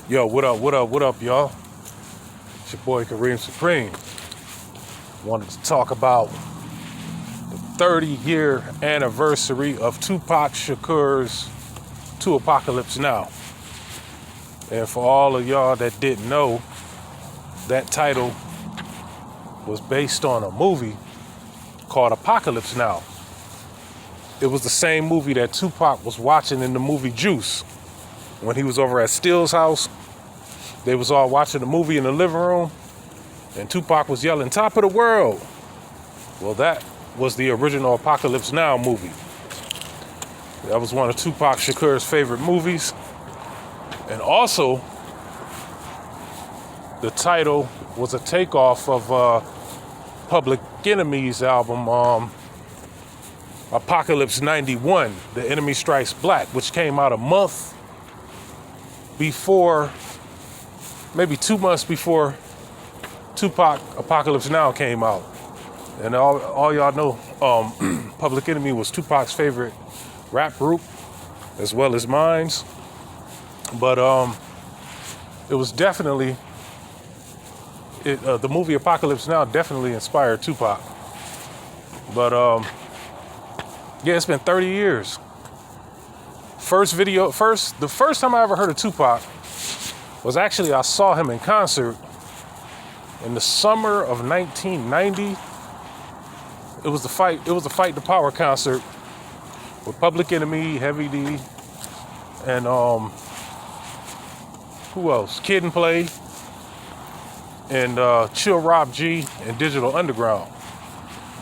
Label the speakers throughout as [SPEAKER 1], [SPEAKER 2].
[SPEAKER 1] Yo, what up, y'all? It's your boy Kareem Supreme. Wanted to talk about the 30-year anniversary of Tupac Shakur's To Apocalypse Now. And for all of y'all that didn't know, that title was based on a movie called Apocalypse Now. It was the same movie that Tupac was watching in the movie Juice. When he was over at Steele's house, they was all watching the movie in the living room, and Tupac was yelling, "Top of the world." Well, that was the original Apocalypse Now movie. That was one of Tupac Shakur's favorite movies. And also, the title was a takeoff of Public Enemy's album, Apocalypse 91, The Enemy Strikes Black, which came out a month before, maybe 2 months before Tupac Apocalypse Now came out. And all y'all know, Public Enemy was Tupac's favorite rap group, as well as mine's. But it was definitely, the movie Apocalypse Now definitely inspired Tupac. But yeah, it's been 30 years. The first time I ever heard of Tupac was actually I saw him in concert in the summer of 1990. It was the Fight the Power concert with Public Enemy, Heavy D, and who else? Kid and Play, and Chill Rob G, and Digital Underground.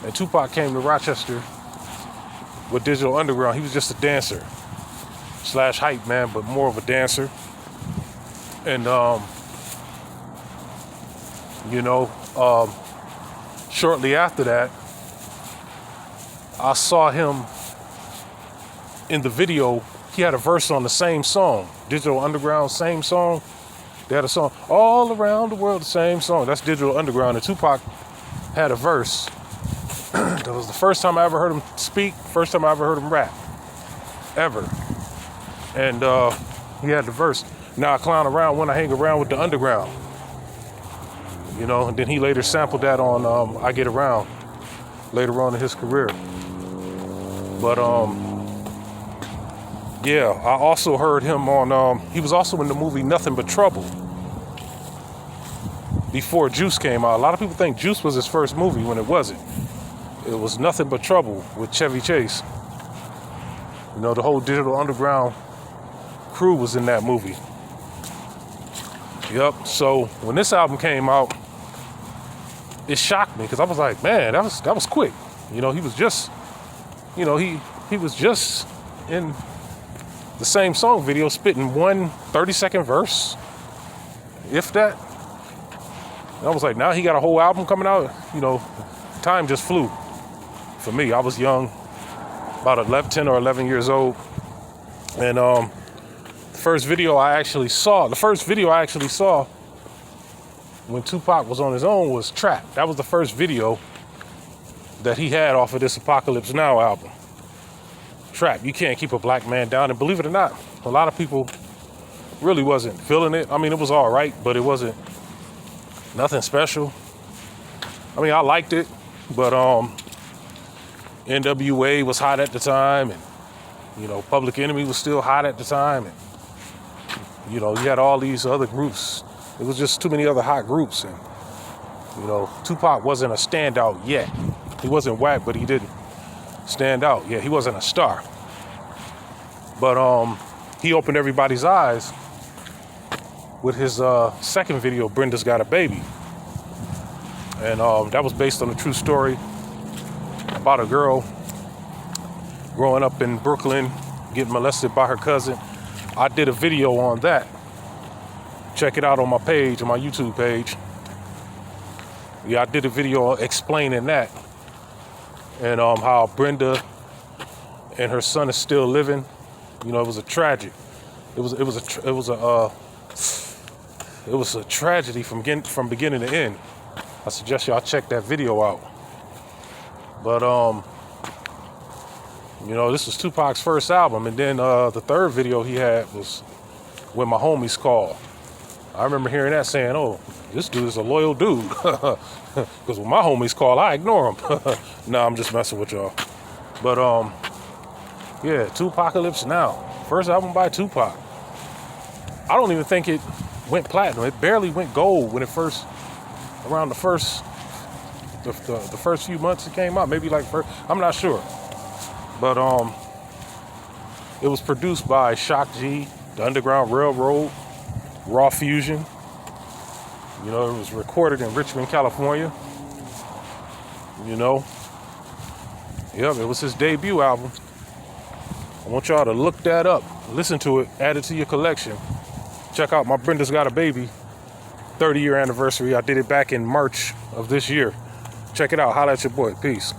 [SPEAKER 1] And Tupac came to Rochester with Digital Underground. He was just a dancer / hype man, but more of a dancer. And shortly after that, I saw him in the video. He had a verse on the same song, Digital Underground, same song. They had a song, All Around the World, the same song. That's Digital Underground. And Tupac had a verse. That was the first time I ever heard him speak, first time I ever heard him rap, ever. And he had the verse, "Now I clown around when I hang around with the underground." And then he later sampled that on I Get Around later on in his career. But yeah, I also heard him on, he was also in the movie Nothing But Trouble before Juice came out. A lot of people think Juice was his first movie when it wasn't. It was Nothing But Trouble with Chevy Chase. The whole Digital Underground crew was in that movie. Yep. So when this album came out, it shocked me because I was like, man, that was quick. He was just, he was just in the same song video spitting one 30-second verse, if that. And I was like, now he got a whole album coming out. Time just flew for me. I was young, about 10 or 11 years old. And the first video I actually saw when Tupac was on his own was Trap. That was the first video that he had off of this Apocalypse Now album. Trap, You Can't Keep a Black Man Down. And believe it or not, a lot of people really wasn't feeling it. I mean, it was all right, but it wasn't nothing special. I mean, I liked it, but NWA was hot at the time, and Public Enemy was still hot at the time, and you had all these other groups. It was just too many other hot groups, and Tupac wasn't a standout yet. He wasn't whack, but he didn't stand out. Yeah, he wasn't a star. But he opened everybody's eyes with his second video, Brenda's Got a Baby. And that was based on a true story about a girl growing up in Brooklyn, getting molested by her cousin. I did a video on that. Check it out on my page, on my YouTube page. Yeah, I did a video explaining that. And how Brenda and her son is still living. It was a tragic. It was a tragedy from beginning to end. I suggest y'all check that video out. But this was Tupac's first album, and then the third video he had was When My Homies Call. I remember hearing that saying, oh, this dude is a loyal dude. Because when my homies call, I ignore them. Nah, I'm just messing with y'all. But, yeah, Tupacalypse Now. First album by Tupac. I don't even think it went platinum. It barely went gold when it first, around the first few months it came out. Maybe like first, I'm not sure. But, it was produced by Shock G, the Underground Railroad, Raw Fusion. You know, it was recorded in Richmond, California. You know, yep, it was his debut album. I want y'all to look that up, listen to it, add it to your collection. Check out my Brenda's Got a Baby 30-year anniversary. I did it back in March of this year. Check it out. Holla at your boy. Peace.